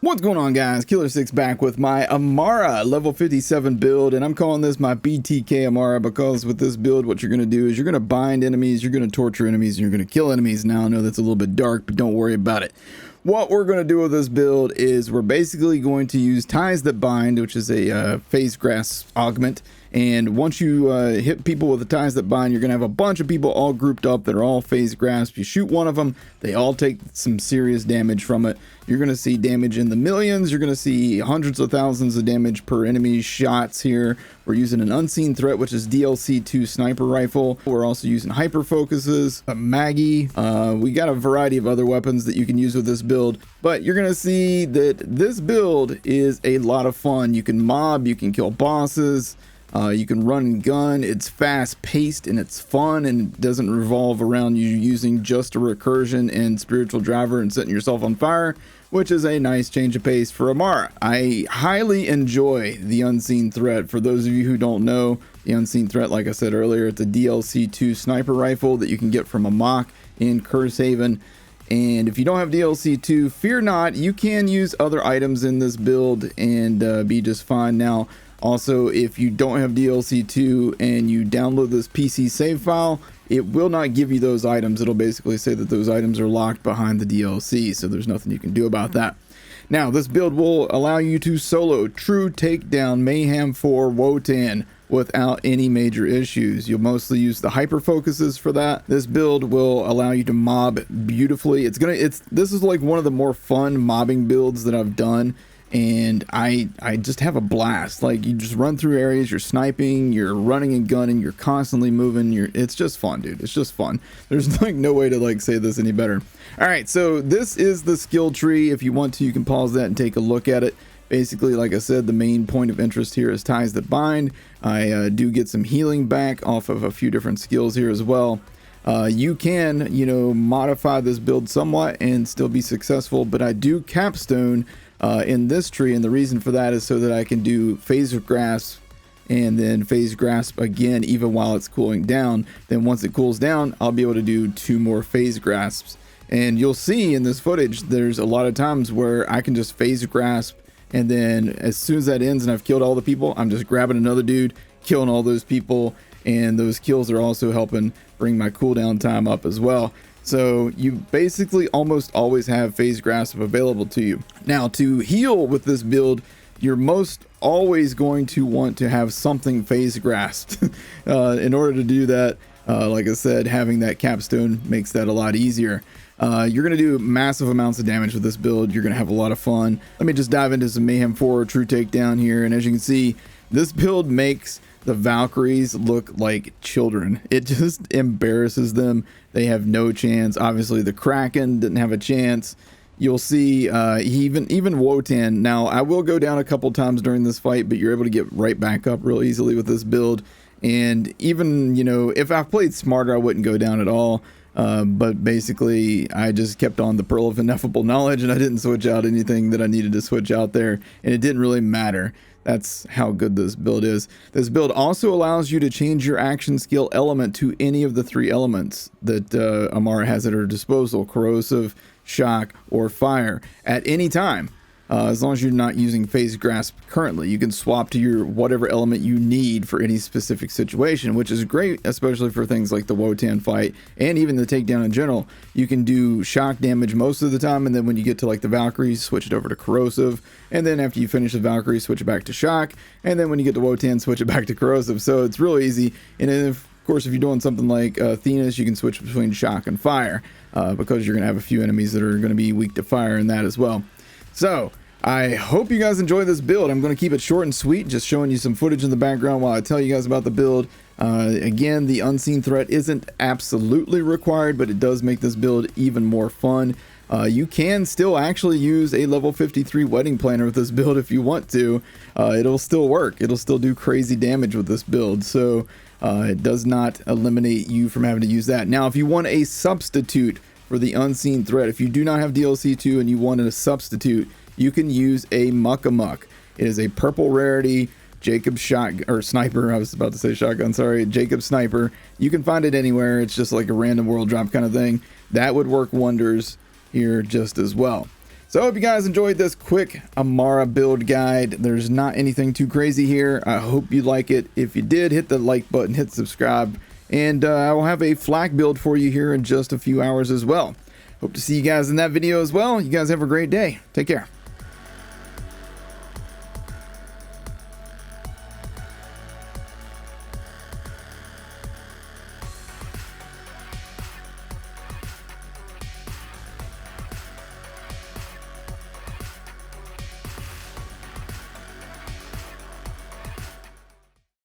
What's going on, guys? Killer6 back with my Amara level 57 build, and I'm calling this my BTK Amara because with this build what you're going to do is you're going to bind enemies, you're going to torture enemies, and you're going to kill enemies. Now I know that's a little bit dark, but don't worry about it. What we're going to do with this build is we're basically going to use Ties That Bind, which is a phase grass augment. And once you hit people with the Ties That Bind, you're going to have a bunch of people all grouped up that are all phase grasp. You shoot one of them, they all take some serious damage from it. You're going to see damage in the millions. You're going to see hundreds of thousands of damage per enemy shots here. We're using an unseen threat, which is DLC 2 sniper rifle. We're also using hyper focuses, a Maggie. We got a variety of other weapons that you can use with this build, but you're going to see that this build is a lot of fun. You can mob, you can kill bosses. You can run and gun. It's fast paced and it's fun, and it doesn't revolve around you using just a recursion and spiritual driver and setting yourself on fire, which is a nice change of pace for Amara. I highly enjoy the unseen threat. For those of you who don't know, the unseen threat, like I said earlier, it's a DLC 2 sniper rifle that you can get from a mock in Curse Haven. And if you don't have DLC 2, fear not, you can use other items in this build and be just fine. Now, also, if you don't have DLC 2 and you download this PC save file, it will not give you those items. It'll basically say that those items are locked behind the DLC, so there's nothing you can do about that. Now, this build will allow you to solo True Takedown Mayhem 4 Wotan without any major issues. You'll mostly use the hyper focuses for that. This build will allow you to mob beautifully. This is like one of the more fun mobbing builds that I've done. And I just have a blast. Like, you just run through areas, you're sniping, you're running and gunning, you're constantly moving, it's just fun, dude. It's just fun. There's like no way to like say this any better. All right, so this is the skill tree. If you want to, you can pause that and take a look at it. Basically, like I said, the main point of interest here is Ties That Bind. I do get some healing back off of a few different skills here as well. You can, modify this build somewhat and still be successful, but I do capstone in this tree, and the reason for that is so that I can do phase grasp and then phase grasp again even while it's cooling down. Then once it cools down, I'll be able to do 2 more phase grasps. And you'll see in this footage there's a lot of times where I can just phase grasp, and then as soon as that ends and I've killed all the people, I'm just grabbing another dude, killing all those people, and those kills are also helping bring my cooldown time up as well. So you basically almost always have phase grasp available to you. Now, to heal with this build, you're most always going to want to have something phase grasped. In order to do that, like I said, having that capstone makes that a lot easier. You're going to do massive amounts of damage with this build. You're going to have a lot of fun. Let me just dive into some Mayhem 4 True Takedown here. And as you can see, this build makes the Valkyries look like children. It just embarrasses them. They have no chance. Obviously, the Kraken didn't have a chance. You'll see even Wotan. Now, I will go down a couple times during this fight, but you're able to get right back up real easily with this build. And even, if I played smarter, I wouldn't go down at all. But basically, I just kept on the Pearl of Ineffable Knowledge, and I didn't switch out anything that I needed to switch out there, and it didn't really matter. That's how good this build is. This build also allows you to change your action skill element to any of the 3 elements that Amara has at her disposal: corrosive, shock, or fire at any time. As long as you're not using phase grasp currently, you can swap to your whatever element you need for any specific situation, which is great, especially for things like the Wotan fight and even the takedown in general. You can do shock damage most of the time, and then when you get to like the Valkyries, switch it over to corrosive, and then after you finish the Valkyrie, switch it back to shock, and then when you get to Wotan, switch it back to corrosive. So it's real easy. And then of course, if you're doing something like Thenis, you can switch between shock and fire, because you're gonna have a few enemies that are gonna be weak to fire in that as well. So I hope you guys enjoy this build. I'm going to keep it short and sweet, just showing you some footage in the background while I tell you guys about the build. Again, the unseen threat isn't absolutely required, but it does make this build even more fun. You can still actually use a level 53 wedding planner with this build if you want to. It'll still work. It'll still do crazy damage with this build. So it does not eliminate you from having to use that. Now, if you want a substitute for the unseen threat, if you do not have DLC 2 and you want a substitute, you can use a Muck-a-Muck. It is a purple rarity Jacob sniper. I was about to say shotgun, sorry. Jacob sniper. You can find it anywhere. It's just like a random world drop kind of thing. That would work wonders here just as well. So I hope you guys enjoyed this quick Amara build guide. There's not anything too crazy here. I hope you like it. If you did, hit the like button, hit subscribe, and I will have a flak build for you here in just a few hours as well. Hope to see you guys in that video as well. You guys have a great day. Take care.